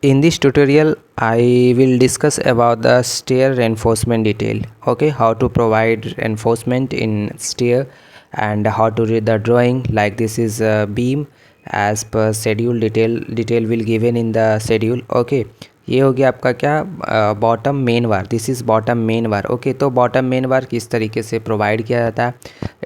In this tutorial, I will discuss about the stair reinforcement detail. Okay, how to provide reinforcement in stair and how to read the drawing. Like this is a beam as per schedule. Detail will given in the schedule. Okay, ये हो गया आपका क्या bottom main bar. This is bottom main war. Okay, तो bottom main वार किस तरीके से provide किया जाता है.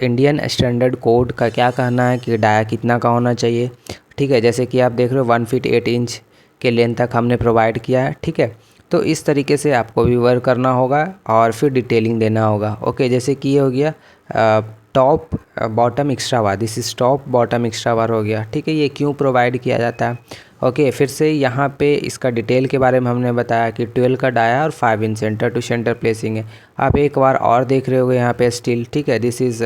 इंडियन स्टैंडर्ड कोड का क्या कहना है कि डाया कितना का होना चाहिए. ठीक है, जैसे कि आप देख रहे हो 1 फीट 8 इंच के लेंथ तक हमने प्रोवाइड किया है. ठीक है, तो इस तरीके से आपको भी वर्क करना होगा और फिर डिटेलिंग देना होगा. ओके, जैसे कि ये हो गया top bottom extra bar. This is top bottom extra bar हो गया. ठीक है, ये क्यों प्रोवाइड किया जाता है. ओके, फिर से यहाँ पे इसका डिटेल के बारे में हमने बताया कि 12 का डाया और 5 inch centre to centre placing है. आप एक बार और देख रहे होगे यहाँ पे स्टील. ठीक है, दिस इज़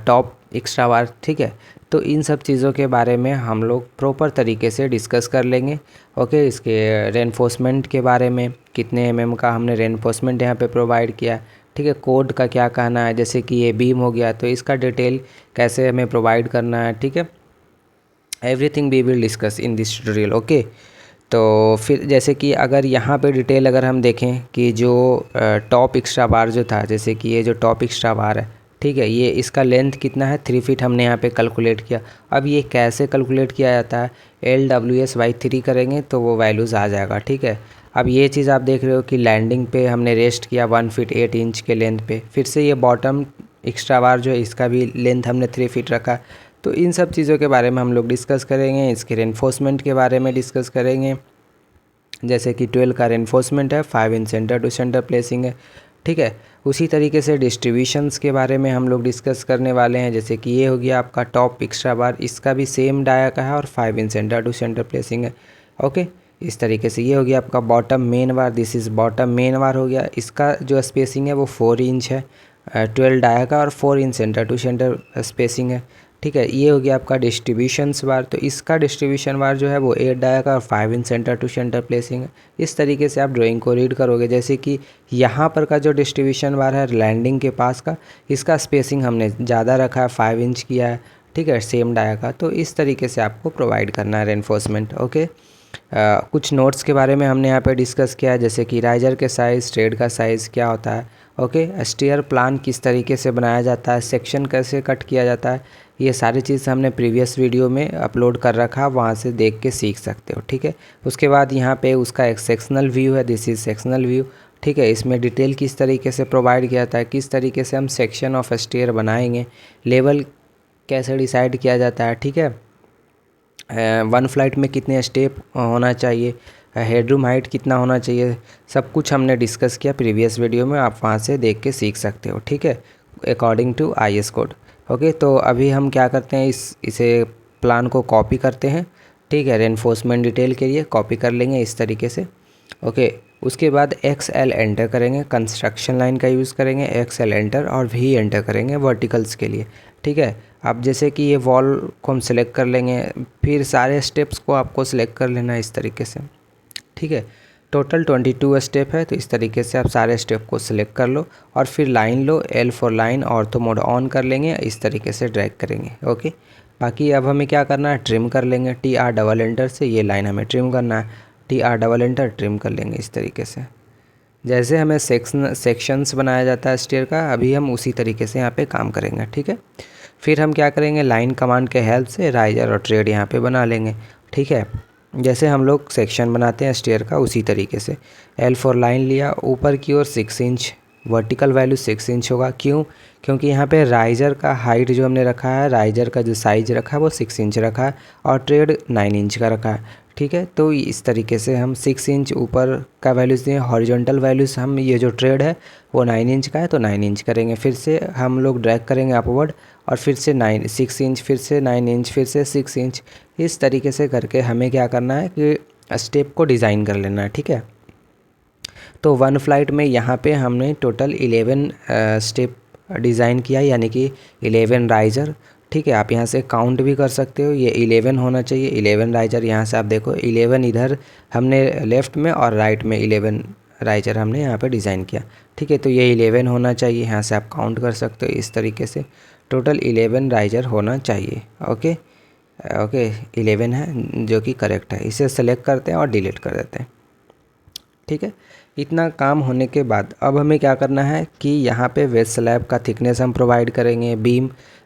टॉप एक्स्ट्रा वार. ठीक है, तो इन सब चीज़ों के बारे में हम लोग प्रॉपर तरीके से डिस्कस कर लेंगे. ओके, इसके रेनफोर्समेंट के बारे में कितने mm का हमने रेनफोर्समेंट यहाँ पे प्रोवाइड किया. ठीक है, कोड का क्या कहना है. जैसे कि ये बीम हो गया तो इसका डिटेल कैसे हमें प्रोवाइड करना है. ठीक है, everything we will discuss in this tutorial. Okay, तो फिर जैसे कि अगर यहाँ पे डिटेल अगर हम देखें कि जो टॉप एक्स्ट्रा बार जो था, जैसे कि ये जो टॉप एक्स्ट्रा बार है. ठीक है, ये इसका लेंथ कितना है 3 फीट हमने यहाँ पे कैलकुलेट किया. अब ये कैसे कैलकुलेट किया जाता है, LWS/3 करेंगे तो वो वैल्यूज़ आ जाएगा. ठीक है, अब ये चीज़ आप देख रहे हो कि लैंडिंग पे हमने रेस्ट किया 1 फीट 8 इंच के लेंथ पे. फिर से ये बॉटम एक्स्ट्रा बार जो है इसका भी लेंथ हमने 3 फीट रखा. तो इन सब चीज़ों के बारे में हम लोग डिस्कस करेंगे. इसके रेनफोर्समेंट के बारे में डिस्कस करेंगे. जैसे कि 12 का रेनफोर्समेंट है, 5 inch centre to centre placing है. ठीक है, उसी तरीके से डिस्ट्रीब्यूशंस के बारे में हम लोग डिस्कस करने वाले हैं. जैसे कि ये हो गया आपका टॉप एक्स्ट्रा बार, इसका भी सेम डाया का है और 5 inch centre to centre placing है. ओके, इस तरीके से ये हो गया आपका bottom main bar. This is bottom main bar हो गया. इसका जो स्पेसिंग है वो 4 इंच है, 12 डाया का और 4 inch centre to centre spacing है. ठीक है, ये हो गया आपका डिस्ट्रीब्यूशंस बार. तो इसका डिस्ट्रीब्यूशन बार जो है वो 8 डाया का और 5 inch centre to centre placing है. इस तरीके से आप ड्राइंग को रीड करोगे. जैसे कि यहाँ पर का जो डिस्ट्रीब्यूशन बार है लैंडिंग के पास का, इसका स्पेसिंग हमने ज़्यादा रखा है, 5 इंच किया है. ठीक है, सेम डाया का. तो इस तरीके से आपको प्रोवाइड करना है रेनफोर्समेंट. ओके, कुछ नोट्स के बारे में हमने यहाँ पे डिस्कस किया है. जैसे कि राइजर के साइज़, स्ट्रेड का साइज़ क्या होता है. ओके, स्टेयर प्लान किस तरीके से बनाया जाता है, सेक्शन कैसे कट किया जाता है, ये सारी चीज़ हमने प्रीवियस वीडियो में अपलोड कर रखा है, वहाँ से देख के सीख सकते हो. ठीक है, उसके बाद यहाँ पे उसका एक सेक्शनल व्यू है. This is sectional view. ठीक है, इसमें डिटेल किस तरीके से प्रोवाइड किया जाता है, किस तरीके से हम सेक्शन ऑफ स्टेयर बनाएंगे, लेवल कैसे डिसाइड किया जाता है. ठीक है, 1 फ्लाइट में कितने स्टेप होना चाहिए, हेडरूम हाइट कितना होना चाहिए, सब कुछ हमने डिस्कस किया प्रीवियस वीडियो में. आप वहाँ से देख के सीख सकते हो. ठीक है, according to IS code. Okay, तो अभी हम क्या करते हैं, इसे प्लान को कॉपी करते हैं. ठीक है, रेनफोर्समेंट डिटेल के लिए कॉपी कर लेंगे इस तरीके से. ओके, उसके बाद XL एंटर करेंगे, कंस्ट्रक्शन लाइन का यूज़ करेंगे, XL एंटर और V एंटर करेंगे वर्टिकल्स के लिए. ठीक है, अब जैसे कि ये वॉल को हम सिलेक्ट कर लेंगे, फिर सारे स्टेप्स को आपको सिलेक्ट कर लेना है इस तरीके से. ठीक है, टोटल 22 स्टेप है, तो इस तरीके से आप सारे स्टेप को सिलेक्ट कर लो और फिर line low, L for line, ortho mode on कर लेंगे, इस तरीके से ड्रैग करेंगे. ओके, बाकी अब हमें क्या करना है, ट्रिम कर लेंगे. TR डबल एंटर से ये लाइन हमें ट्रिम करना है. TR डबल एंटर, ट्रिम कर लेंगे इस तरीके से. जैसे हमें सेक्शंस बनाया जाता है स्टेयर का, अभी हम उसी तरीके से यहाँ पे काम करेंगे. ठीक है, फिर हम क्या करेंगे, लाइन कमांड के हेल्प से राइजर और ट्रेड यहाँ पे बना लेंगे. ठीक है, जैसे हम लोग सेक्शन बनाते हैं स्टेयर का उसी तरीके से. L फॉर लाइन लिया, ऊपर की ओर 6 इंच, वर्टिकल वैल्यू 6 इंच होगा. क्यों, क्योंकि यहाँ पे राइजर का हाइट जो हमने रखा है, राइजर का जो साइज रखा है वो 6 इंच रखा है और ट्रेड 9 इंच का रखा है. ठीक है, तो इस तरीके से हम 6 इंच ऊपर का वैल्यूज़ दें. हॉरिजॉन्टल वैल्यूज़ हम, ये जो ट्रेड है वो 9 इंच का है तो 9 इंच करेंगे. फिर से हम लोग ड्रैग करेंगे अपवर्ड और फिर से 6 इंच, फिर से 9 इंच, फिर से 6 इंच. इस तरीके से करके हमें क्या करना है कि स्टेप को डिज़ाइन कर लेना है. ठीक है, तो 1 फ्लाइट में यहाँ पे हमने टोटल 11 स्टेप डिज़ाइन किया, यानी कि 11 राइजर. ठीक है, आप यहाँ से काउंट भी कर सकते हो, ये 11 होना चाहिए. 11 राइजर यहाँ से आप देखो, 11 इधर हमने लेफ़्ट में और राइट में 11 राइजर हमने यहाँ पे डिज़ाइन किया. ठीक है, तो ये 11 होना चाहिए, यहाँ से आप काउंट कर सकते हो. इस तरीके से टोटल 11 राइजर होना चाहिए. ओके, ओके 11 है जो कि करेक्ट है। इसे सेलेक्ट करते हैं और डिलीट कर देते हैं। ठीक है, इतना काम होने के बाद अब हमें क्या करना है कि यहाँ पे वेज स्लैब का थिकनेस हम प्रोवाइड करेंगे,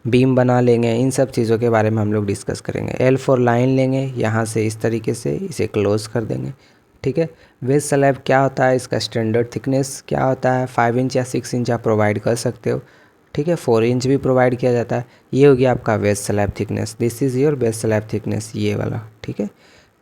बीम बना लेंगे, इन सब चीज़ों के बारे में हम लोग डिस्कस करेंगे। L4 लाइन लेंगे, यहाँ से इस तरीके से इसे क्लोज कर देंगे। ठीक है, वेज स्लैब क्या होता है, इसका स्टैंडर्ड थिकनेस क्या होता है, 5 इंच या 6 इंच आप प्रोवाइड कर सकते हो। ठीक है, 4 इंच भी प्रोवाइड किया जाता है। ये हो गया आपका wedge slab thickness, this is your wedge slab thickness, ये वाला। ठीक है,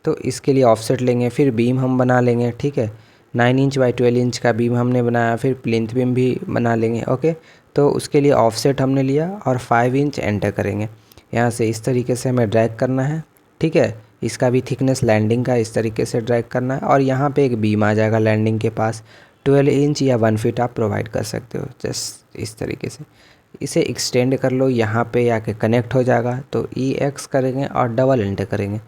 तो इसके लिए ऑफसेट लेंगे, फिर बीम हम बना लेंगे। ठीक है, 9 इंच बाई 12 इंच का बीम हमने बनाया, फिर प्लिंथ बीम भी बना लेंगे। ओके, तो उसके लिए ऑफसेट हमने लिया और 5 इंच एंटर करेंगे। यहाँ से इस तरीके से हमें ड्रैग करना है। ठीक है, इसका भी थिकनेस लैंडिंग का इस तरीके से ड्रैग करना है और यहाँ पे एक बीम आ जाएगा लैंडिंग के पास। 12 इंच या 1 फीट आप प्रोवाइड कर सकते हो, जस्ट इस तरीके से। इसे एक्सटेंड कर लो, यहाँ पे आके कनेक्ट हो जाएगा। तो EX करेंगे और डबल एंटर करेंगे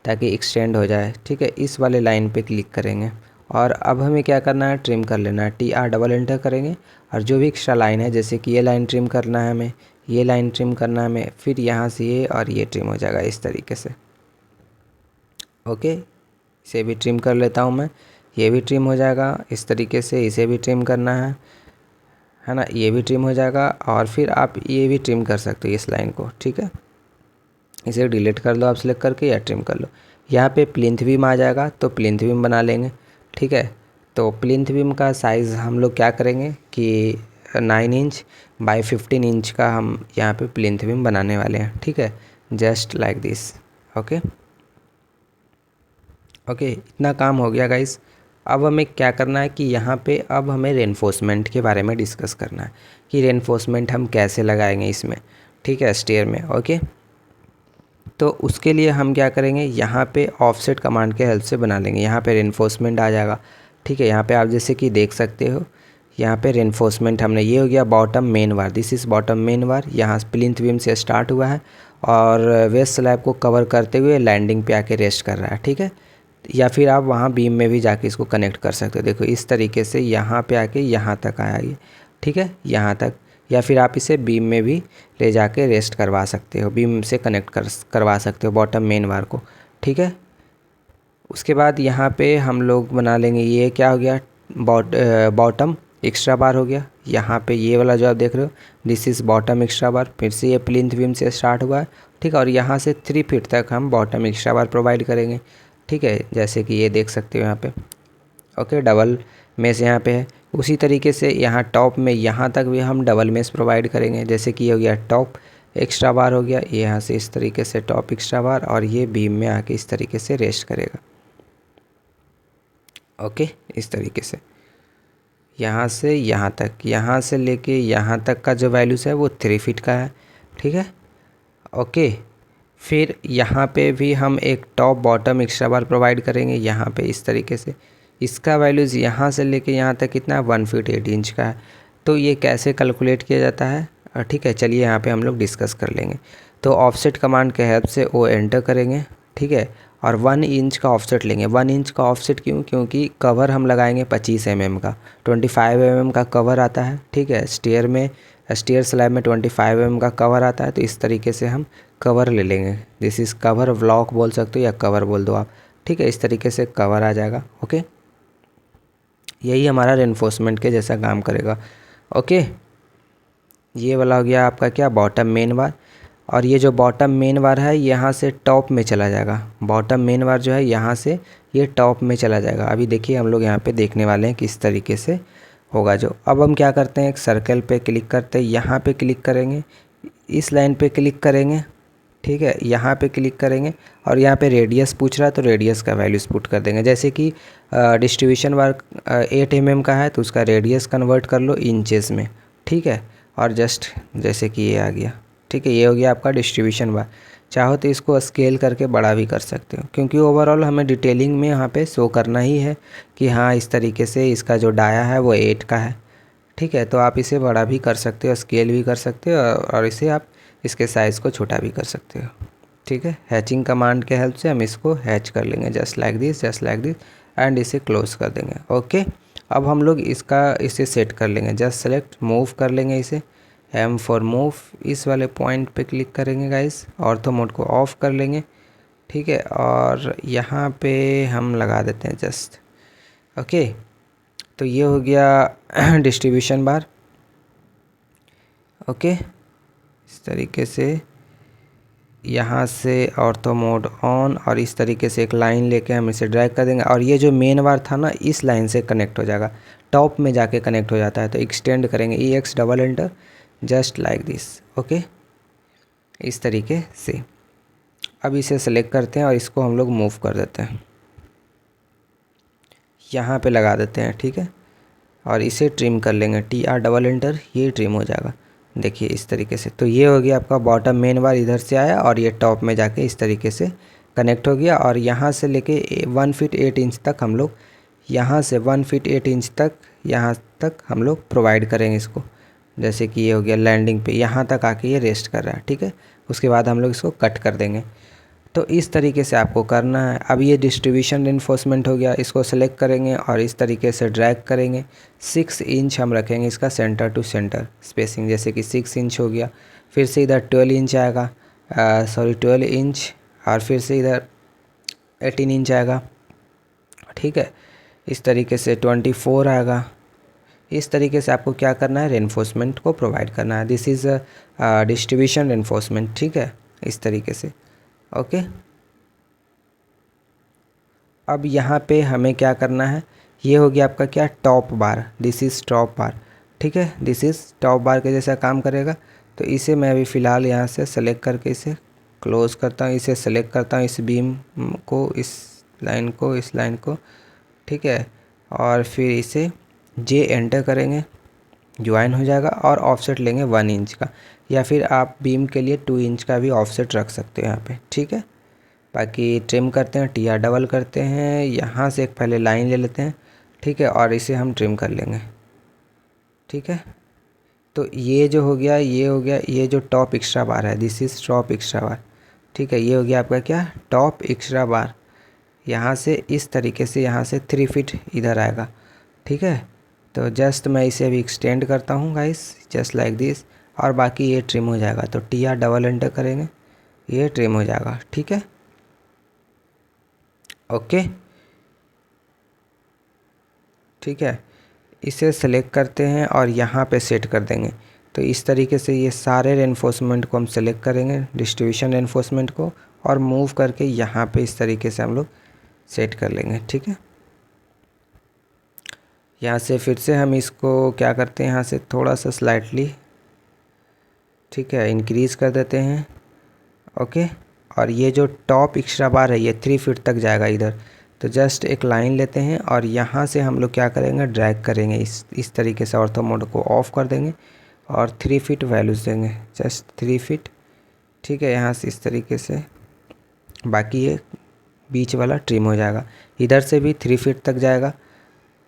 ताकि एक्सटेंड हो जाए। ठीक है, इस वाले लाइन पे क्लिक करेंगे और अब हमें क्या करना है, ट्रिम कर लेना है। TR डबल एंटर करेंगे और जो भी एक्स्ट्रा लाइन है, जैसे कि ये लाइन ट्रिम करना है हमें, ये लाइन ट्रिम करना है हमें, फिर यहाँ से ये और ये ट्रिम हो जाएगा इस तरीके से। ओके, इसे भी ट्रिम कर लेता हूँ मैं, ये भी ट्रिम हो जाएगा इस तरीके से। इसे भी ट्रिम करना है ना, ये भी ट्रिम हो जाएगा और फिर आप ये भी ट्रिम कर सकते हो इस लाइन को। ठीक है, इसे डिलीट कर लो आप सेलेक्ट करके या ट्रिम कर लो। यहाँ पे प्लिंथ बीम आ जाएगा तो प्लिंथ बीम बना लेंगे। ठीक है, तो प्लिंथ बीम का साइज़ हम लोग क्या करेंगे कि 9 इंच बाई 15 इंच का हम यहाँ पे प्लिंथ बीम बनाने वाले हैं। ठीक है, just like this. Okay okay, इतना काम हो गया गाइस। अब हमें क्या करना है कि यहाँ पे अब हमें रेनफोर्समेंट के बारे में डिस्कस करना है कि रेनफोर्समेंट हम कैसे लगाएंगे इसमें। ठीक है, स्टेयर में। ओके, तो उसके लिए हम क्या करेंगे, यहाँ पे ऑफसेट कमांड के हेल्प से बना लेंगे। यहाँ पे रेनफोर्समेंट आ जाएगा। ठीक है, यहाँ पे आप जैसे कि देख सकते हो, यहाँ पे रेनफोर्समेंट हमने, ये हो गया bottom main bar, this is bottom main bar. यहाँ प्लिंथ बीम से स्टार्ट हुआ है और वेस्ट स्लैब को कवर करते हुए लैंडिंग पे आके रेस्ट कर रहा है। ठीक है, या फिर आप वहाँ बीम में भी जाके इसको कनेक्ट कर सकते हो। देखो इस तरीके से यहाँ पे आके यहाँ तक आया ये। ठीक है, यहाँ तक, या फिर आप इसे बीम में भी ले जाके रेस्ट करवा सकते हो, बीम से कनेक्ट करवा सकते हो बॉटम मेन वार को। ठीक है, उसके बाद यहाँ पे हम लोग बना लेंगे, ये क्या हो गया, बॉटम एक्स्ट्रा बार हो गया। यहाँ पे ये वाला जो आप देख रहे हो, दिस इज़ बॉटम एक्स्ट्रा बार। फिर से ये प्लिंथ बीम से स्टार्ट हुआ है। ठीक है, और यहाँ से 3 फीट तक हम बॉटम एक्स्ट्रा बार प्रोवाइड करेंगे। ठीक है, जैसे कि ये देख सकते हो यहाँ पे। ओके, डबल मेस यहाँ पे है। उसी तरीके से यहाँ टॉप में यहाँ तक भी हम डबल मेस प्रोवाइड करेंगे। जैसे कि ये हो गया टॉप एक्स्ट्रा बार हो गया, ये यहाँ से इस तरीके से टॉप एक्स्ट्रा बार, और ये बीम में आके इस तरीके से रेस्ट करेगा। ओके, इस तरीके से यहाँ से यहाँ तक, यहाँ से लेके यहाँ तक का जो वैल्यूज़ है वो 3 फीट का है। ठीक है, ओके, फिर यहाँ पे भी हम एक टॉप बॉटम एक्स्ट्रा बार प्रोवाइड करेंगे यहाँ पे इस तरीके से। इसका वैल्यूज़ यहाँ से लेके यहाँ तक कितना, 1 फीट 8 इंच का है। तो ये कैसे कैलकुलेट किया जाता है, ठीक है, चलिए यहाँ पे हम लोग डिस्कस कर लेंगे। तो ऑफसेट कमांड के हेल्प से वो एंटर करेंगे। ठीक है, और 1 इंच का ऑफसेट लेंगे। 1 इंच का ऑफसेट क्यों, क्योंकि कवर हम लगाएंगे 25 mm का, 25 mm का कवर आता है। ठीक है, स्टेयर स्लैब में 25 mm का कवर आता है। तो इस तरीके से हम कवर ले लेंगे, दिस इज़ कवर ब्लॉक बोल सकते हो या कवर बोल दो आप। ठीक है, इस तरीके से कवर आ जाएगा। ओके, यही हमारा रेनफोर्समेंट के जैसा काम करेगा। ओके, ये वाला हो गया आपका क्या, बॉटम मेन वार। और ये जो बॉटम मेन वार है यहाँ से टॉप में चला जाएगा। बॉटम मेन वार जो है यहाँ से ये टॉप में चला जाएगा। अभी देखिए हम लोग यहाँ पे देखने वाले हैं किस तरीके से होगा जो। अब हम क्या करते हैं, एक सर्कल पे क्लिक करते हैं, यहाँ पे क्लिक करेंगे, इस लाइन पे क्लिक करेंगे। ठीक है, यहाँ पे क्लिक करेंगे और यहाँ पे रेडियस पूछ रहा है तो रेडियस का वैल्यूज पुट कर देंगे। जैसे कि डिस्ट्रीब्यूशन बार 8 mm का है तो उसका रेडियस कन्वर्ट कर लो इंचेस में। ठीक है, और जस्ट जैसे कि ये आ गया। ठीक है, ये हो गया आपका डिस्ट्रीब्यूशन बार। चाहो तो इसको स्केल करके बड़ा भी कर सकते हो, क्योंकि ओवरऑल हमें डिटेलिंग में यहाँ पे शो करना ही है कि हाँ इस तरीके से इसका जो डाया है वो 8 का है। ठीक है, तो आप इसे बड़ा भी कर सकते हो, स्केल भी कर सकते हो, और इसे आप इसके साइज़ को छोटा भी कर सकते हो। ठीक है, हैचिंग कमांड के हेल्प से हम इसको हैच कर लेंगे, जस्ट लाइक दिस एंड इसे क्लोज कर देंगे। ओके, अब हम लोग इसे सेट कर लेंगे, जस्ट सेलेक्ट मूव कर लेंगे इसे। M फॉर मूव, इस वाले पॉइंट पे क्लिक करेंगे गाइस, ऑर्थो मोड को ऑफ कर लेंगे, ठीक है। और यहाँ पे हम लगा देते हैं जस्ट, ओके। तो ये हो गया डिस्ट्रीब्यूशन बार, ओके। इस तरीके से यहाँ से ऑर्थो मोड ऑन, और इस तरीके से एक लाइन लेके हम इसे ड्रैग कर देंगे, और ये जो मेन बार था ना इस लाइन से कनेक्ट हो जाएगा, टॉप में जाके कनेक्ट हो जाता है। तो एक्सटेंड करेंगे EX double enter, just like this, okay, इस तरीके से। अब इसे सेलेक्ट करते हैं और इसको हम लोग मूव कर देते हैं, यहाँ पे लगा देते हैं, ठीक है। और इसे ट्रिम कर लेंगे, TR डबल एंटर, ये ट्रिम हो जाएगा, देखिए इस तरीके से। तो ये हो गया आपका बॉटम मेन बार इधर से आया और ये टॉप में जाके इस तरीके से कनेक्ट हो गया। और यहाँ से लेके 1 फीट 8 इंच तक हम लोग, यहाँ से 1 फीट 8 इंच तक यहाँ तक हम लोग प्रोवाइड करेंगे इसको। जैसे कि ये हो गया लैंडिंग पे, यहाँ तक आके ये रेस्ट कर रहा है, ठीक है। उसके बाद हम लोग इसको कट कर देंगे। तो इस तरीके से आपको करना है। अब ये डिस्ट्रीब्यूशन रेनफोर्समेंट हो गया, इसको सेलेक्ट करेंगे और इस तरीके से ड्रैग करेंगे। 6 इंच हम रखेंगे इसका सेंटर टू सेंटर स्पेसिंग, जैसे कि 6 इंच हो गया। फिर से इधर 12 इंच आएगा, 12 इंच, और फिर से इधर 18 इंच आएगा, ठीक है। इस तरीके से 24 आएगा। इस तरीके से आपको क्या करना है, रेनफोर्समेंट को प्रोवाइड करना है। दिस इज़ डिस्ट्रीब्यूशन रेनफोर्समेंट, ठीक है, इस तरीके से, ओके। अब यहाँ पे हमें क्या करना है, ये हो गया आपका क्या, top bar, this is top बार, ठीक है। दिस इज़ टॉप बार के जैसा काम करेगा। तो इसे मैं अभी फ़िलहाल यहाँ से सेलेक्ट करके इसे क्लोज़ करता हूँ, इसे सेलेक्ट करता हूँ, इस बीम को, इस लाइन को, इस लाइन को, ठीक है। और फिर इसे J एंटर करेंगे, ज्वाइन हो जाएगा। और ऑफसेट लेंगे 1 इंच का, या फिर आप बीम के लिए 2 इंच का भी ऑफसेट रख सकते हो यहाँ पे, ठीक है। बाकी ट्रिम करते हैं, TR डबल करते हैं, यहाँ से एक पहले लाइन ले लेते हैं, ठीक है, और इसे हम ट्रिम कर लेंगे, ठीक है। तो ये जो हो गया, ये हो गया, ये जो टॉप एक्स्ट्रा बार है, this is top extra bar, ठीक है। ये हो गया आपका क्या, टॉप एक्स्ट्रा बार। यहाँ से इस तरीके से यहाँ से 3 फीट इधर आएगा, ठीक है। तो जस्ट मैं इसे अभी एक्सटेंड करता हूँ गाइस, जस्ट लाइक दिस, और बाकी ये ट्रिम हो जाएगा। तो TR डबल एंटर करेंगे, ये ट्रिम हो जाएगा, ठीक है, ओके, ठीक है। इसे सेलेक्ट करते हैं और यहाँ पे सेट कर देंगे। तो इस तरीके से ये सारे रेनफोर्समेंट को हम सेलेक्ट करेंगे, डिस्ट्रीब्यूशन रेनफोर्समेंट को, और मूव करके यहाँ पे इस तरीके से हम लोग सेट कर लेंगे, ठीक है। यहाँ से फिर से हम इसको क्या करते हैं, यहाँ से थोड़ा सा स्लाइटली, ठीक है, इंक्रीज़ कर देते हैं, ओके। और ये जो टॉप एक्स्ट्रा बार है ये 3 फीट तक जाएगा इधर। तो जस्ट एक लाइन लेते हैं और यहाँ से हम लोग क्या करेंगे, ड्रैग करेंगे इस तरीके से, ऑर्थो मोड को ऑफ़ कर देंगे और 3 फीट वैल्यूज़ देंगे, जस्ट 3 फीट, ठीक है। यहाँ से इस तरीके से, बाकी ये बीच वाला ट्रिम हो जाएगा, इधर से भी 3 फीट तक जाएगा,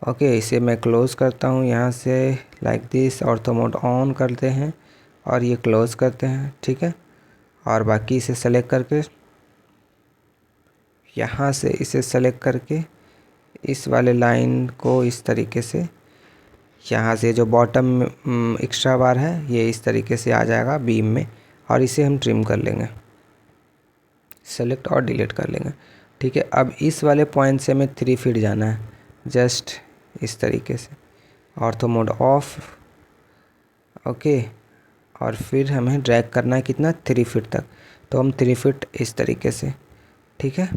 ओके। इसे मैं क्लोज़ करता हूँ यहाँ से like this, ortho mode on करते हैं और ये क्लोज़ करते हैं, ठीक है। और बाकी इसे सेलेक्ट करके यहाँ से इसे सेलेक्ट करके इस वाले लाइन को इस तरीके से, यहाँ से जो बॉटम एक्स्ट्रा बार है ये इस तरीके से आ जाएगा बीम में, और इसे हम ट्रिम कर लेंगे, सेलेक्ट और डिलीट कर लेंगे, ठीक है। अब इस वाले पॉइंट से हमें 3 फीट जाना है, जस्ट इस तरीके से, ऑर्थो मोड ऑफ, ओके। और फिर हमें ड्रैग करना है कितना, 3 फीट तक। तो हम 3 फीट इस तरीके से, ठीक है,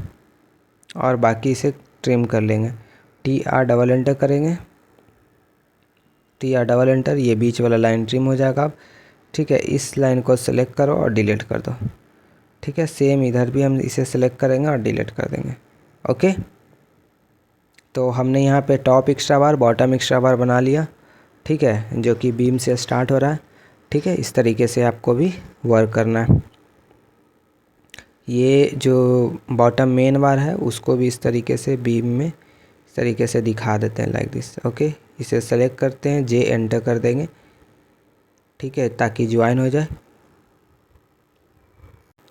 और बाकी इसे ट्रिम कर लेंगे। TR डबल एंटर करेंगे, TR डबल एंटर, ये बीच वाला लाइन ट्रिम हो जाएगा अब, ठीक है। इस लाइन को सेलेक्ट करो और डिलीट कर दो, ठीक है। सेम इधर भी हम इसे सेलेक्ट करेंगे और डिलीट कर देंगे, ओके। तो हमने यहाँ पे टॉप एक्स्ट्रा बार, बॉटम एक्स्ट्रा बार बना लिया, ठीक है, जो कि बीम से स्टार्ट हो रहा है, ठीक है। इस तरीके से आपको भी वर्क करना है। ये जो बॉटम मेन बार है उसको भी इस तरीके से बीम में इस तरीके से दिखा देते हैं लाइक दिस, ओके। इसे सेलेक्ट करते हैं, J एंटर कर देंगे, ठीक है, ताकि ज्वाइन हो जाए।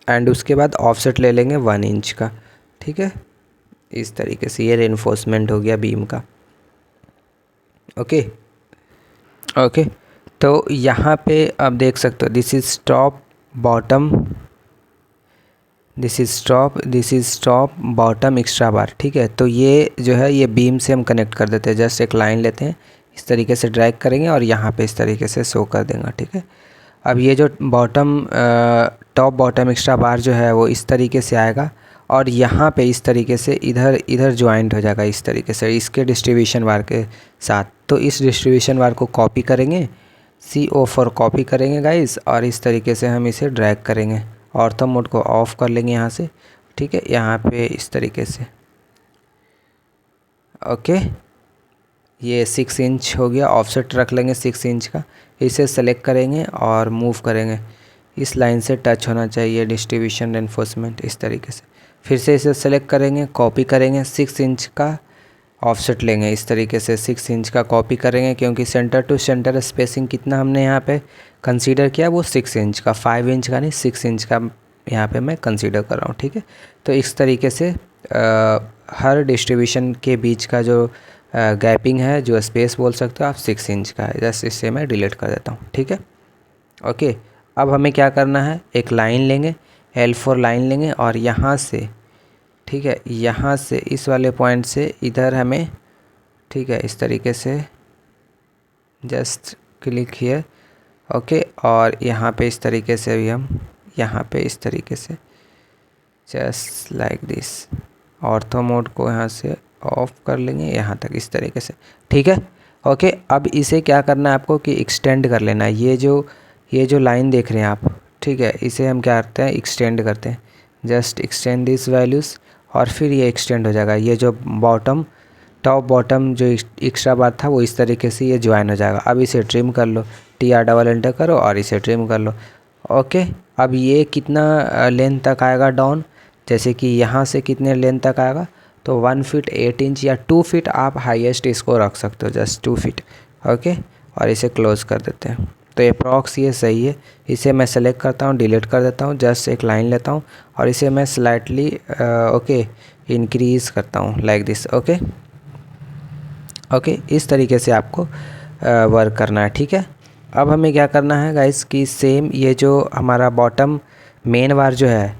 एंड उसके बाद ऑफसेट ले लेंगे 1 इंच का, ठीक है। इस तरीके से ये रेनफोर्समेंट हो गया बीम का, ओके, ओके। तो यहाँ पे आप देख सकते हो this is top bottom, this is top bottom extra bar, ठीक है। तो ये जो है ये बीम से हम कनेक्ट कर देते हैं। जस्ट एक लाइन लेते हैं, इस तरीके से ड्रैग करेंगे और यहाँ पे इस तरीके से शो कर देंगे, ठीक है। अब ये जो टॉप बॉटम एक्स्ट्रा बार जो है वो इस तरीके से आएगा और यहाँ पे इस तरीके से इधर ज्वाइंट हो जाएगा इस तरीके से इसके डिस्ट्रीब्यूशन बार के साथ। तो इस डिस्ट्रीब्यूशन बार को कॉपी करेंगे, CO फॉर कॉपी करेंगे गाइस, और इस तरीके से हम इसे ड्रैग करेंगे। ऑर्थो मोड को ऑफ कर लेंगे यहाँ से, ठीक है, यहाँ पे इस तरीके से। ओके, ये 6 इंच हो गया, ऑफसेट रख लेंगे 6 इंच का। इसे सेलेक्ट करेंगे और मूव करेंगे, इस लाइन से टच होना चाहिए डिस्ट्रीब्यूशन रेनफोर्समेंट, इस तरीके से। फिर से इसे सेलेक्ट करेंगे, कॉपी करेंगे, 6 इंच का ऑफसेट लेंगे, इस तरीके से 6 इंच का कॉपी करेंगे, क्योंकि सेंटर टू सेंटर स्पेसिंग कितना हमने यहाँ पे कंसीडर किया वो 6 इंच का, 5 इंच का नहीं 6 इंच का यहाँ पे मैं कंसीडर कर रहा हूँ, ठीक है। तो इस तरीके से हर डिस्ट्रीब्यूशन के बीच का जो गैपिंग है, जो स्पेस बोल सकते हो आप, 6 इंच का है। जस्ट इससे मैं डिलीट कर देता हूँ, ठीक है। ओके, अब हमें क्या करना है, एक लाइन लेंगे, L4 लाइन लेंगे और यहाँ से, ठीक है, यहाँ से इस वाले पॉइंट से इधर हमें, ठीक है, इस तरीके से जस्ट क्लिक हियर, ओके। और यहाँ पे इस तरीके से भी हम यहाँ पे इस तरीके से just like this, ortho mode को यहाँ से ऑफ कर लेंगे यहाँ तक इस तरीके से, ठीक है। ओके, अब इसे क्या करना है आपको कि एक्सटेंड कर लेना है। ये जो लाइन देख रहे हैं आप, ठीक है, इसे हम क्या करते हैं, एक्सटेंड करते हैं। जस्ट एक्सटेंड दिस वैल्यूज़ और फिर ये एक्सटेंड हो जाएगा। ये जो टॉप बॉटम जो एक्स्ट्रा बार था वो इस तरीके से ये ज्वाइन हो जाएगा। अब इसे ट्रिम कर लो, TR डबल एंटर करो और इसे ट्रिम कर लो। ओके, अब ये कितना लेंथ तक आएगा डाउन, जैसे कि यहाँ से कितने लेंथ तक आएगा, तो 1 फीट 8 इंच या 2 फीट आप हाईएस्ट इसको रख सकते हो, जस्ट 2 फीट। ओके, और इसे क्लोज़ कर देते हैं। तो अप्रॉक्स ये सही है। इसे मैं सेलेक्ट करता हूँ, डिलीट कर देता हूँ, जस्ट एक लाइन लेता हूँ और इसे मैं स्लाइटली ओके इंक्रीज़ करता हूँ लाइक दिस। ओके, इस तरीके से आपको वर्क करना है, ठीक है। अब हमें क्या करना है गाइस कि सेम ये जो हमारा बॉटम मेन वार जो है,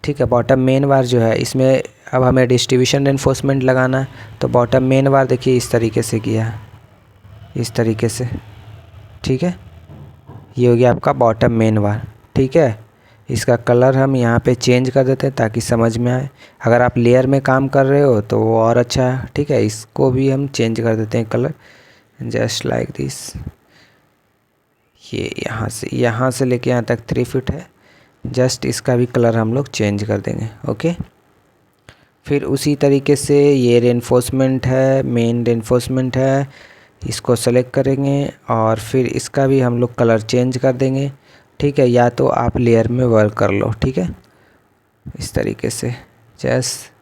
ठीक है, बॉटम मेन वार जो है, इसमें अब हमें डिस्ट्रीब्यूशन रेनफोर्समेंट लगाना है। तो बॉटम मेन वार देखिए इस तरीके से किया है, इस तरीके से, ठीक है। ये हो गया आपका बॉटम मेन वार, ठीक है। इसका कलर हम यहाँ पे चेंज कर देते हैं ताकि समझ में आए। अगर आप लेयर में काम कर रहे हो तो वो और अच्छा है, ठीक है। इसको भी हम चेंज कर देते हैं कलर, जस्ट लाइक दिस। ये यहाँ से लेके यहाँ तक 3 फीट है, जस्ट इसका भी कलर हम लोग चेंज कर देंगे। ओके, फिर उसी तरीके से ये रेनफोर्समेंट है, मेन रेनफोर्समेंट है, इसको सेलेक्ट करेंगे और फिर इसका भी हम लोग कलर चेंज कर देंगे, ठीक है। या तो आप लेयर में वर्क कर लो, ठीक है, इस तरीके से जस्ट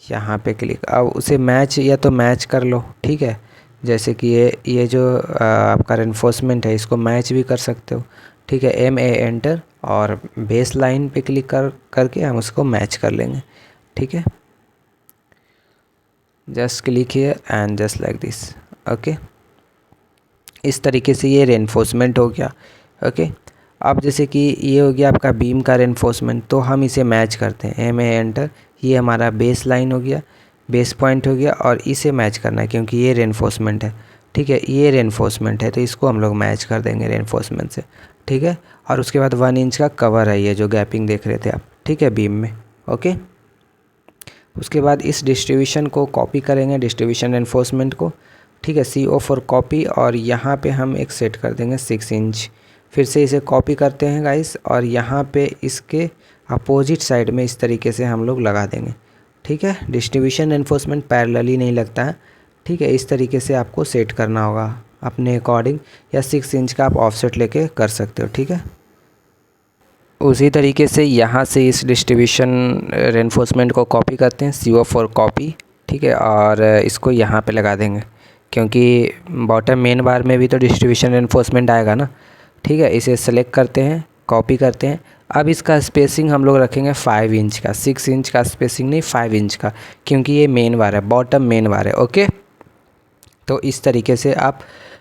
यहाँ पे क्लिक। अब उसे मैच या तो मैच कर लो, ठीक है। जैसे कि ये जो आपका रेनफोर्समेंट है इसको मैच भी कर सकते हो, ठीक है। MA एंटर और बेस लाइन पे क्लिक करके हम उसको मैच कर लेंगे, ठीक है। Just click here and just like this. Okay, इस तरीके से ये रेनफोर्समेंट हो गया। ओके, अब जैसे कि ये हो गया आपका बीम का रेनफोर्समेंट, तो हम इसे मैच करते हैं, MA एंटर। ये हमारा बेस लाइन हो गया, बेस पॉइंट हो गया और इसे मैच करना है क्योंकि ये रेनफोर्समेंट है, ठीक है। ये रेनफोर्समेंट है तो इसको हम लोग मैच कर देंगे रेनफोर्समेंट से, ठीक है। और उसके बाद 1 इंच का कवर है, ये जो गैपिंग देख रहे थे आप, ठीक है, बीम में। ओके, उसके बाद इस डिस्ट्रीब्यूशन को कॉपी करेंगे, डिस्ट्रीब्यूशन रेनफोर्समेंट को, ठीक है, CO फॉर कॉपी और यहाँ पे हम एक सेट कर देंगे 6 इंच। फिर से इसे कॉपी करते हैं गाइस और यहाँ पे इसके अपोजिट साइड में इस तरीके से हम लोग लगा देंगे, ठीक है। डिस्ट्रीब्यूशन रेनफोर्समेंट पैरेलली नहीं लगता है, ठीक है। इस तरीके से आपको सेट करना होगा अपने अकॉर्डिंग, या 6 इंच का आप ऑफसेट लेके कर सकते हो, ठीक है। उसी तरीके से यहाँ से इस डिस्ट्रीब्यूशन रेनफोर्समेंट को कॉपी करते हैं, CO फॉर कॉपी, ठीक है, और इसको यहाँ पे लगा देंगे क्योंकि बॉटम मेन बार में भी तो डिस्ट्रीब्यूशन रेनफोर्समेंट आएगा ना, ठीक है। इसे सेलेक्ट करते हैं, कॉपी करते हैं। अब इसका स्पेसिंग हम लोग रखेंगे 5 इंच का, 6 इंच का स्पेसिंग नहीं, 5 इंच का, क्योंकि ये मेन बार है, बॉटम मेन बार है। ओके, तो इस तरीके से आप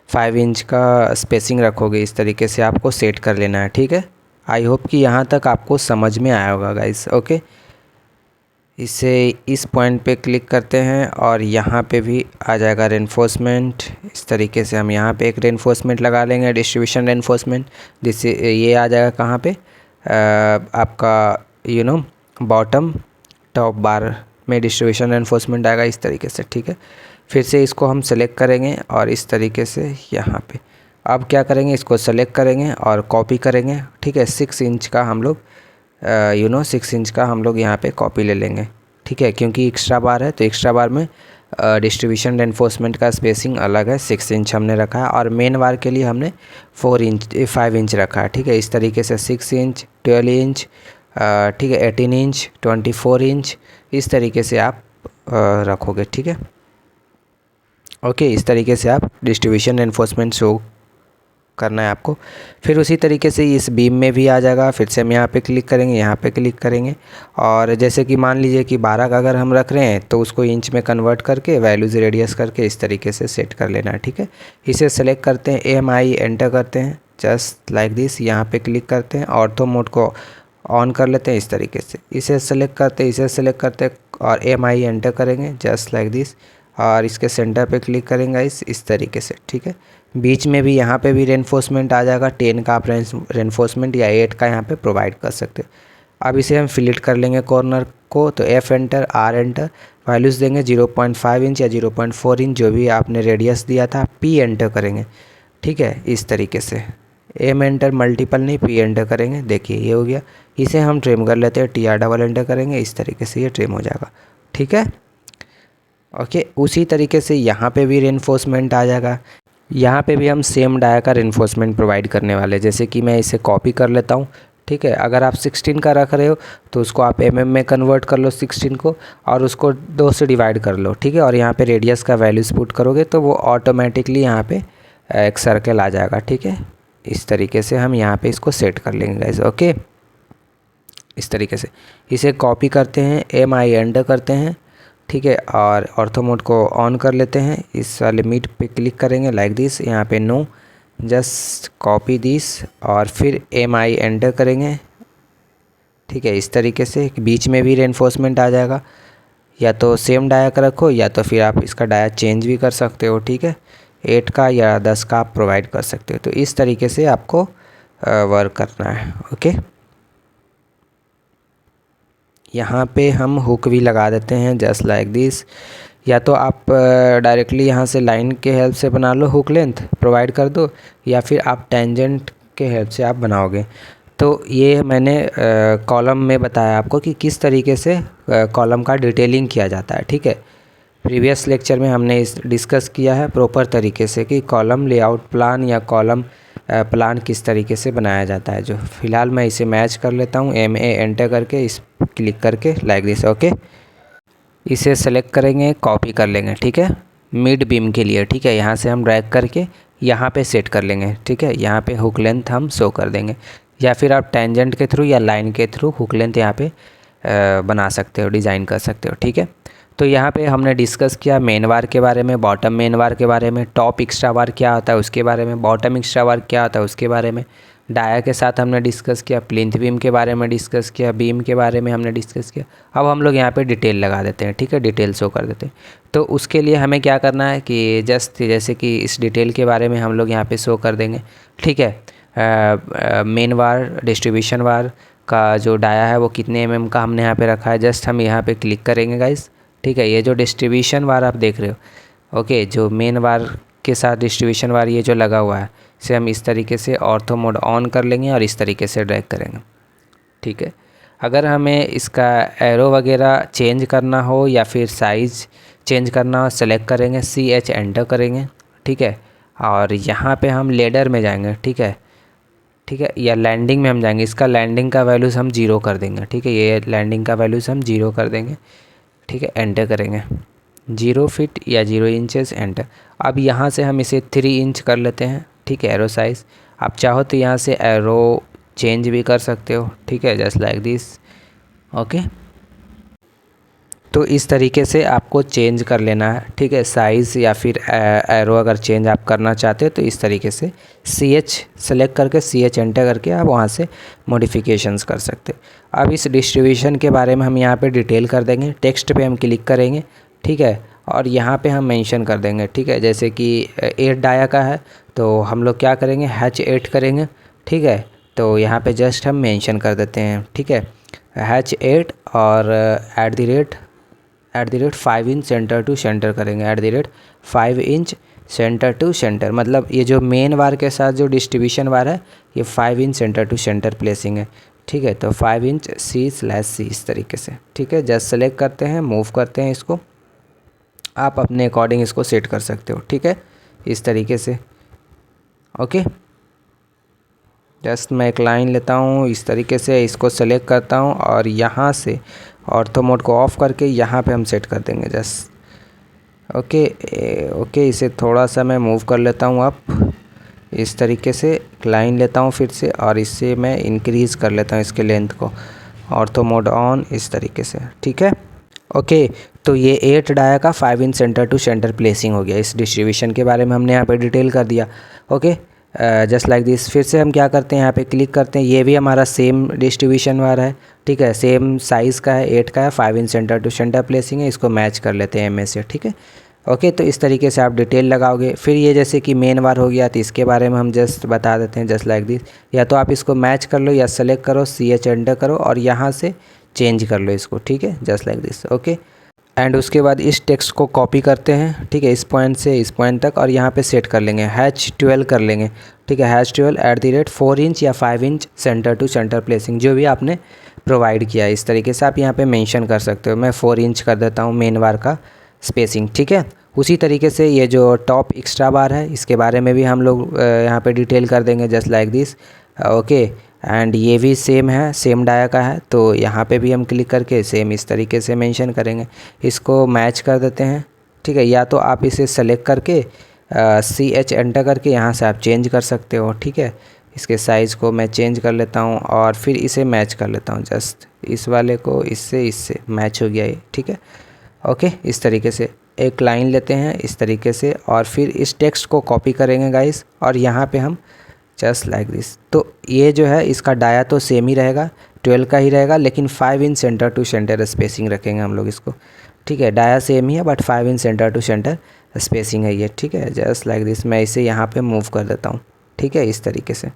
5 इंच का स्पेसिंग रखोगे, इस तरीके से आपको सेट कर लेना है। ठीक है, आई होप कि यहाँ तक आपको समझ में आया होगा गाइस। ओके, इसे इस पॉइंट पे क्लिक करते हैं और यहाँ पे भी आ जाएगा रेनफोर्समेंट। इस तरीके से हम यहाँ पे एक रेनफोर्समेंट लगा लेंगे, डिस्ट्रीब्यूशन रेनफोर्समेंट, जिससे ये आ जाएगा कहाँ पे, आपका बॉटम टॉप बार में डिस्ट्रीब्यूशन रेनफोर्समेंट आएगा इस तरीके से। ठीक है, फिर से इसको हम सेलेक्ट करेंगे और इस तरीके से यहाँ पे अब क्या करेंगे, इसको सेलेक्ट करेंगे और कॉपी करेंगे। ठीक है, 6 इंच का हम लोग 6 इंच का हम लोग यहाँ पे कॉपी ले लेंगे। ठीक है, क्योंकि एक्स्ट्रा बार है तो एक्स्ट्रा बार में डिस्ट्रीब्यूशन रेनफोर्समेंट का स्पेसिंग अलग है, 6 इंच हमने रखा है और मेन बार के लिए हमने 5 इंच रखा है। ठीक है, इस तरीके से 6 इंच, 12 इंच, ठीक है, 18 इंच, 24 इंच, इस तरीके से आप रखोगे। ठीक है, ओके, इस तरीके से आप डिस्ट्रीब्यूशन रेनफोर्समेंट शो करना है आपको। फिर उसी तरीके से इस बीम में भी आ जाएगा। फिर से हम यहाँ पे क्लिक करेंगे, यहाँ पे क्लिक करेंगे और जैसे कि मान लीजिए कि 12 का अगर हम रख रहे हैं तो उसको इंच में कन्वर्ट करके वैल्यूज़ रेडियस करके इस तरीके से सेट कर लेना है। ठीक है, इसे सेलेक्ट करते हैं, MI एंटर करते हैं जस्ट लाइक दिस। यहाँ पे क्लिक करते हैं, ऑर्थो मोड को ऑन कर लेते हैं इस तरीके से। इसे सेलेक्ट करते हैं, इसे सेलेक्ट करते हैं और MI एंटर करेंगे जस्ट लाइक दिस और इसके सेंटर पे क्लिक करेंगे इस तरीके से। ठीक है, बीच में भी यहाँ पे भी रेनफोर्समेंट आ जाएगा, 10 का आप रेनफोर्समेंट या 8 का यहाँ पे प्रोवाइड कर सकते हो। अब इसे हम फिलिट कर लेंगे कॉर्नर को, तो F enter, R enter, values देंगे 0.5 इंच या 0.4 इंच, जो भी आपने रेडियस दिया था। P एंटर करेंगे। ठीक है, इस तरीके से M एंटर, मल्टीपल नहीं, P एंटर करेंगे। देखिए ये हो गया। इसे हम ट्रिम कर लेते हैं, TR डबल एंटर करेंगे, इस तरीके से ये ट्रिम हो जाएगा। ठीक है, ओके, उसी तरीके से यहाँ पे भी रेनफोर्समेंट आ जाएगा। यहाँ पे भी हम सेम डाया का रेनफोर्समेंट प्रोवाइड करने वाले, जैसे कि मैं इसे कॉपी कर लेता हूँ। ठीक है, अगर आप 16 का रख रहे हो तो उसको आप mm में कन्वर्ट कर लो 16 को और उसको 2 से डिवाइड कर लो। ठीक है, और यहाँ पे रेडियस का वैल्यूज पुट करोगे तो वो ऑटोमेटिकली यहाँ पे एक सर्कल आ जाएगा। ठीक है, इस तरीके से हम यहाँ पे इसको सेट कर लेंगे गाइस। ओके, इस तरीके से इसे कॉपी करते हैं, MI एंटर करते हैं। ठीक है, और ऑर्थो मोड को ऑन कर लेते हैं, इस वाले मीट पे क्लिक करेंगे लाइक दिस। यहाँ पे नो, जस्ट कॉपी दिस और फिर MI एंटर करेंगे। ठीक है, इस तरीके से बीच में भी रेनफोर्समेंट आ जाएगा। या तो सेम डाया का रखो या तो फिर आप इसका डाया चेंज भी कर सकते हो। ठीक है, 8 का या 10 का आप प्रोवाइड कर सकते हो। तो इस तरीके से आपको वर्क करना है। ओके, यहाँ पे हम हुक भी लगा देते हैं जस्ट लाइक दिस। या तो आप डायरेक्टली यहाँ से लाइन के हेल्प से बना लो, हुक लेंथ प्रोवाइड कर दो, या फिर आप टेंजेंट के हेल्प से आप बनाओगे। तो ये मैंने कॉलम में बताया आपको कि किस तरीके से कॉलम का डिटेलिंग किया जाता है। ठीक है, प्रीवियस लेक्चर में हमने इस डिस्कस किया है प्रॉपर तरीके से कि कॉलम लेआउट प्लान या कॉलम प्लान किस तरीके से बनाया जाता है। जो फ़िलहाल मैं इसे मैच कर लेता हूँ, MA एंटर करके इस क्लिक करके लाइक दिस। ओके, इसे सेलेक्ट करेंगे, कॉपी कर लेंगे। ठीक है, मिड बीम के लिए। ठीक है, यहाँ से हम ड्रैग करके यहाँ पे सेट कर लेंगे। ठीक है, यहाँ पे हुक लेंथ हम शो कर देंगे, या फिर आप टेंजेंट के थ्रू या लाइन के थ्रू हुक लेंथ यहाँ पे बना सकते हो, डिज़ाइन कर सकते हो। ठीक है, तो यहाँ पे हमने डिस्कस किया मेन वार के बारे में, बॉटम मेन वार के बारे में, टॉप एक्स्ट्रा वार क्या होता है उसके बारे में, बॉटम एक्स्ट्रा वार क्या होता है उसके बारे में, डाया के साथ हमने डिस्कस किया, प्लिंथ बीम के बारे में डिस्कस किया, बीम के बारे में हमने डिस्कस किया। अब हम लोग यहाँ पे डिटेल लगा देते हैं। ठीक है, डिटेल शो कर देते हैं। तो उसके लिए हमें क्या करना है कि जस्ट जैसे कि इस डिटेल के बारे में हम लोग यहाँ पे शो कर देंगे। ठीक है, मेन वार, डिस्ट्रीब्यूशन वार का जो डाया है वो कितने mm का हमने यहाँ पे रखा है, जस्ट हम यहाँ पे क्लिक करेंगे गाइस। ठीक है, ये जो डिस्ट्रीब्यूशन वार आप देख रहे हो, ओके, जो मेन वार के साथ डिस्ट्रीब्यूशन वार ये जो लगा हुआ है, इसे हम इस तरीके से ऑर्थो मोड ऑन कर लेंगे और इस तरीके से ड्रैग करेंगे। ठीक है, अगर हमें इसका एरो वगैरह चेंज करना हो या फिर साइज़ चेंज करना हो, सेलेक्ट करेंगे, CH एंटर करेंगे। ठीक है, और यहाँ पे हम लेडर में जाएंगे। ठीक है, ठीक है, या लैंडिंग में हम जाएंगे, इसका लैंडिंग का वैल्यूज़ हम 0 कर देंगे। ठीक है, ये लैंडिंग का वैल्यूज़ हम 0 कर देंगे। ठीक है, एंटर करेंगे, 0 फीट या 0 इंचेस, एंटर। अब यहाँ से हम इसे 3 इंच कर लेते हैं। ठीक है, एरो साइज़ आप चाहो तो यहाँ से एरो चेंज भी कर सकते हो। ठीक है, जस्ट लाइक दिस। ओके, तो इस तरीके से आपको चेंज कर लेना है, ठीक है। साइज़ या फिर एरो अगर चेंज आप करना चाहते हो तो इस तरीके से CH सेलेक्ट करके CH एंटर करके आप वहाँ से मॉडिफिकेशंस कर सकते हो। अब इस डिस्ट्रीब्यूशन के बारे में हम यहाँ पे डिटेल कर देंगे। टेक्स्ट पे हम क्लिक करेंगे, ठीक है, और यहाँ पे हम मेंशन कर देंगे, ठीक है। जैसे कि 8 डाया का है तो हम लोग क्या करेंगे, H8 करेंगे, ठीक है। तो यहाँ पे जस्ट हम मेंशन कर देते हैं, ठीक है, H8 और @ 5 इंच सेंटर टू सेंटर करेंगे, @ 5 इंच सेंटर टू सेंटर, मतलब ये जो मेन वार के साथ जो डिस्ट्रीब्यूशन वार है ये 5 inch centre to centre placing है, ठीक है। तो 5 इंच C/C इस तरीके से, ठीक है। जस्ट सेलेक्ट करते हैं, मूव करते हैं इसको, आप अपने अकॉर्डिंग इसको सेट कर सकते हो, ठीक है, इस तरीके से। ओके, जस्ट मैं एक लाइन लेता हूँ इस तरीके से, इसको सेलेक्ट करता हूँ और यहाँ से ऑर्थो मोड को ऑफ़ करके यहाँ पे हम सेट कर देंगे जस्ट। ओके, इसे थोड़ा सा मैं मूव कर लेता हूँ अप, इस तरीके से लाइन लेता हूँ फिर से और इससे मैं इंक्रीज़ कर लेता हूँ इसके लेंथ को, ऑर्थो मोड ऑन, इस तरीके से, ठीक है। ओके, तो ये 8 डाया का 5 inch centre to centre placing हो गया। इस डिस्ट्रीब्यूशन के बारे में हमने यहाँ पे डिटेल कर दिया। Okay, just like this. फिर से हम क्या करते हैं, यहाँ पे क्लिक करते हैं, ये भी हमारा सेम डिस्ट्रीब्यूशन वाला है, ठीक है, सेम साइज़ का है, 8 का है, 5 inch centre to centre placing है, इसको मैच कर लेते हैं MS से, ठीक है। ओके, तो इस तरीके से आप डिटेल लगाओगे। फिर ये जैसे कि मेन वार हो गया तो इसके बारे में हम जस्ट बता देते हैं, जस्ट लाइक दिस। या तो आप इसको मैच कर लो या सेलेक्ट करो, CH एंटर करो और यहाँ से चेंज कर लो इसको, ठीक है, just like this. Okay, and उसके बाद इस टेक्स्ट को कॉपी करते हैं, ठीक है, इस पॉइंट से इस पॉइंट तक और यहाँ पे सेट कर लेंगे, H12 कर लेंगे, ठीक है, H12 @ 4 इंच या 5 inch centre to centre placing, जो भी आपने प्रोवाइड किया है इस तरीके से आप यहाँ पे मेंशन कर सकते हो। मैं 4 इंच कर देता हूँ मेन बार का स्पेसिंग, ठीक है। उसी तरीके से ये जो टॉप एक्स्ट्रा बार है इसके बारे में भी हम लोग यहाँ पे डिटेल कर देंगे, just like this. Okay, and ये भी सेम है, सेम डाया का है, तो यहाँ पे भी हम क्लिक करके सेम इस तरीके से मेंशन करेंगे, इसको मैच कर देते हैं, ठीक है। या तो आप इसे सेलेक्ट करके CH एंटर करके यहाँ से आप चेंज कर सकते हो, ठीक है। इसके साइज़ को मैं चेंज कर लेता हूँ और फिर इसे मैच कर लेता हूँ, जस्ट इस वाले को इससे मैच हो गया ये, ठीक है। ओके, इस तरीके से एक लाइन लेते हैं इस तरीके से और फिर इस टेक्स्ट को कॉपी करेंगे गाइस और यहाँ पे हम जस्ट लाइक दिस। तो ये जो है इसका डाया तो सेम ही रहेगा, 12 का ही रहेगा, लेकिन 5 inch centre to centre spacing रखेंगे हम लोग इसको, ठीक है। डाया सेम ही है but 5 inch centre to centre spacing है ये, ठीक है, जस्ट लाइक दिस। मैं इसे यहाँ पे मूव कर देता हूँ, ठीक है, इस तरीके से,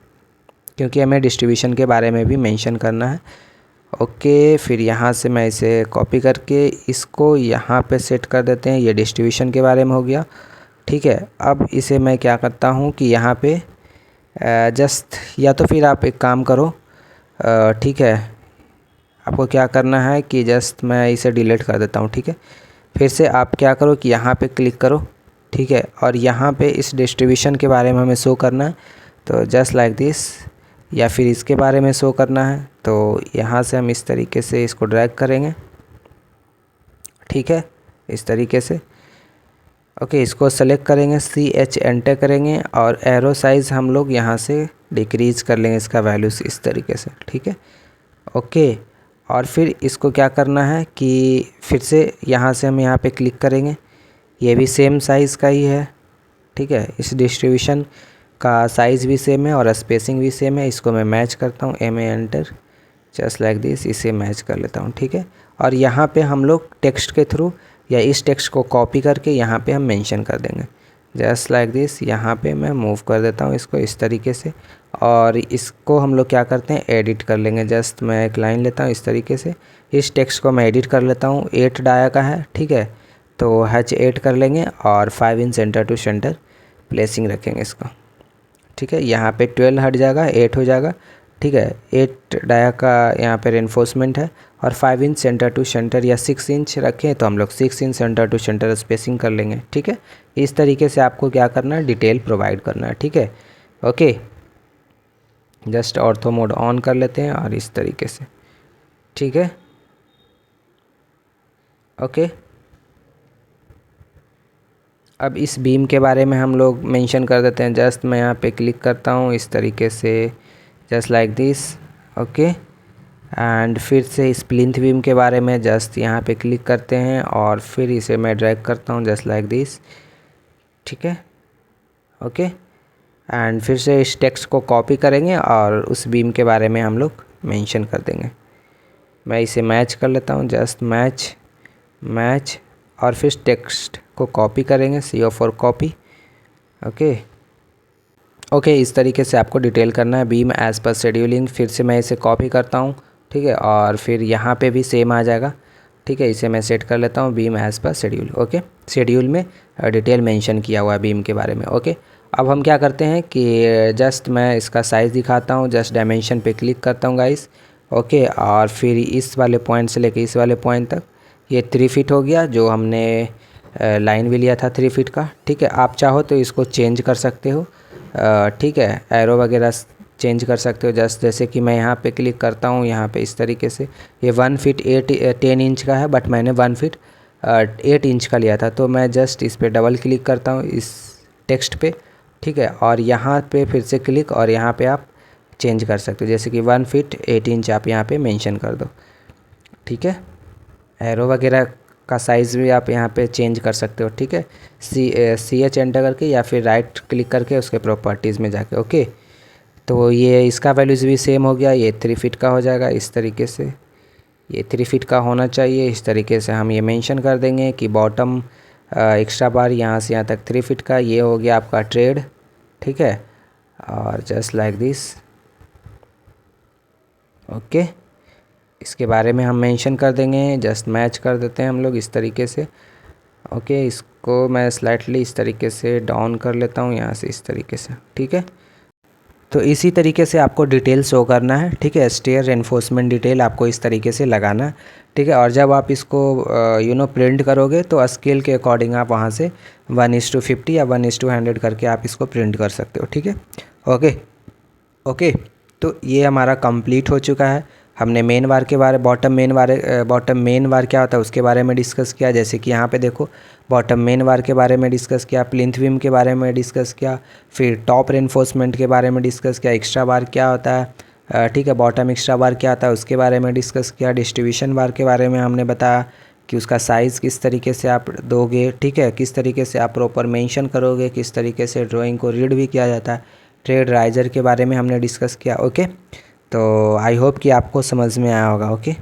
क्योंकि हमें डिस्ट्रीब्यूशन के बारे में भी मेंशन करना है। ओके, फिर यहाँ से मैं इसे कॉपी करके इसको यहाँ पे सेट कर देते हैं, ये डिस्ट्रीब्यूशन के बारे में हो गया, ठीक है। अब इसे मैं क्या करता हूँ कि यहाँ पे जस्ट, या तो फिर आप एक काम करो, ठीक है, आपको क्या करना है कि जस्ट मैं इसे डिलीट कर देता हूँ, ठीक है। फिर से आप क्या करो कि यहाँ पे क्लिक करो, ठीक है, और यहाँ पे इस डिस्ट्रीब्यूशन के बारे में हमें शो करना है, तो जस्ट लाइक दिस, या फिर इसके बारे में शो करना है तो यहाँ से हम इस तरीके से इसको ड्रैग करेंगे, ठीक है, इस तरीके से। ओके, इसको सेलेक्ट करेंगे, CH एंटर करेंगे और एरो साइज़ हम लोग यहाँ से डिक्रीज़ कर लेंगे इसका वैल्यूज़ इस तरीके से, ठीक है। ओके, और फिर इसको क्या करना है कि फिर से यहाँ से हम यहाँ पे क्लिक करेंगे, ये भी सेम साइज़ का ही है, ठीक है, इस डिस्ट्रीब्यूशन का साइज़ भी सेम है और स्पेसिंग भी सेम है। इसको मैं मैच करता हूँ, MA enter, just like this, इसे मैच कर लेता हूँ, ठीक है। और यहाँ पे हम लोग टेक्स्ट के थ्रू या इस टेक्स्ट को कॉपी करके यहाँ पे हम मेंशन कर देंगे, जस्ट लाइक दिस। यहाँ पे मैं मूव कर देता हूँ इसको इस तरीके से और इसको हम लोग क्या करते हैं, एडिट कर लेंगे। जस्ट मैं एक लाइन लेता हूँ इस तरीके से, इस टेक्स्ट को मैं एडिट कर लेता हूँ, 8 डाया का है, ठीक है, तो H8 कर लेंगे और 5 inch centre to centre placing रखेंगे इसको, ठीक है। यहाँ पे 12 हट जाएगा, 8 हो जाएगा, ठीक है। 8 डाया का यहाँ पे रेनफोर्समेंट है और 5 इंच सेंटर टू सेंटर या 6 इंच रखें तो हम लोग 6 inch centre to centre spacing कर लेंगे, ठीक है। इस तरीके से आपको क्या करना है, डिटेल प्रोवाइड करना है, ठीक है। Okay, just ortho mode on कर लेते हैं और इस तरीके से, ठीक है। ओके, अब इस बीम के बारे में हम लोग मेंशन कर देते हैं। जस्ट मैं यहाँ पे क्लिक करता हूँ इस तरीके से, just like this. Okay, and फिर से इस प्लिंथ बीम के बारे में जस्ट यहाँ पे क्लिक करते हैं और फिर इसे मैं ड्रैग करता हूँ जस्ट लाइक दिस, ठीक है, ओके। एंड फिर से इस टेक्स्ट को कॉपी करेंगे और उस बीम के बारे में हम लोग मेंशन कर देंगे। मैं इसे मैच कर लेता हूँ, जस्ट मैच मैच, और फिर टेक्स्ट को कॉपी करेंगे, CO4 कॉपी, ओके। इस तरीके से आपको डिटेल करना है बीम एज़ पर शेड्यूलिंग। फिर से मैं इसे कॉपी करता हूँ, ठीक है, और फिर यहाँ पे भी सेम आ जाएगा, ठीक है। इसे मैं सेट कर लेता हूँ beam as per schedule, okay. Schedule में डिटेल मेंशन किया हुआ है बीम के बारे में, ओके। अब हम क्या करते हैं कि जस्ट मैं इसका साइज़ दिखाता हूँ, जस्ट डायमेंशन पे क्लिक करता हूँ गाइस, ओके। और फिर इस वाले पॉइंट से लेके इस वाले पॉइंट तक ये 3 फीट हो गया, जो हमने लाइन भी लिया था 3 फीट का, ठीक है। आप चाहो तो इसको चेंज कर सकते हो, ठीक है, एरो वगैरह चेंज कर सकते हो। जैसे कि मैं यहाँ पे क्लिक करता हूँ, यहाँ पे इस तरीके से ये 1 फीट 10 इंच का है, बट मैंने 1 फीट 8 इंच का लिया था, तो मैं जस्ट इस पर डबल क्लिक करता हूँ इस टेक्स्ट पे, ठीक है। और यहाँ पे फिर से क्लिक, और यहाँ पे आप चेंज कर सकते हो, जैसे कि 1 फीट 8 इंच आप यहाँ पे मेंशन कर दो, ठीक है। एरो वगैरह का साइज़ भी आप यहाँ पे चेंज कर सकते हो, ठीक है। CH एंटर करके या फिर राइट क्लिक करके उसके प्रॉपर्टीज़ में जाके, ओके। तो ये इसका वैल्यूज़ भी सेम हो गया, ये 3 फीट का हो जाएगा इस तरीके से, ये 3 फीट का होना चाहिए। इस तरीके से हम ये मेंशन कर देंगे कि बॉटम एक्स्ट्रा बार यहाँ से यहाँ तक 3 फीट का, ये हो गया आपका ट्रेड, ठीक है। और जस्ट लाइक दिस, ओके। इसके बारे में हम मेंशन कर देंगे, जस्ट मैच कर देते हैं हम लोग इस तरीके से, ओके। इसको मैं स्लाइटली इस तरीके से डाउन कर लेता हूँ यहाँ से इस तरीके से, ठीक है। तो इसी तरीके से आपको डिटेल शो करना है, ठीक है। स्टेयर रेनफोर्समेंट डिटेल आपको इस तरीके से लगाना है, ठीक है। और जब आप इसको प्रिंट करोगे तो स्केल के अकॉर्डिंग आप वहाँ से 1:50 या 1:100 करके आप इसको प्रिंट कर सकते हो, ठीक है, ओके। तो ये हमारा कंप्लीट हो चुका है। हमने मेन वार के बारे बॉटम मेन वार क्या होता है उसके बारे में डिस्कस किया, जैसे कि यहाँ पे देखो बॉटम मेन वार के बारे में डिस्कस किया, प्लिंथ बीम के बारे में डिस्कस किया, फिर टॉप रेनफोर्समेंट के बारे में डिस्कस किया, एक्स्ट्रा बार क्या होता है, ठीक है, बॉटम एक्स्ट्रा बार क्या होता है उसके बारे में डिस्कस किया, डिस्ट्रीब्यूशन बार के बारे में हमने बताया कि उसका साइज़ किस तरीके से आप दोगे, ठीक है, किस तरीके से आप प्रॉपर मेंशन करोगे, किस तरीके से ड्राइंग को रीड भी किया जाता है, ट्रेड राइजर के बारे में हमने डिस्कस किया, ओके। तो आई होप कि आपको समझ में आया होगा, ओके।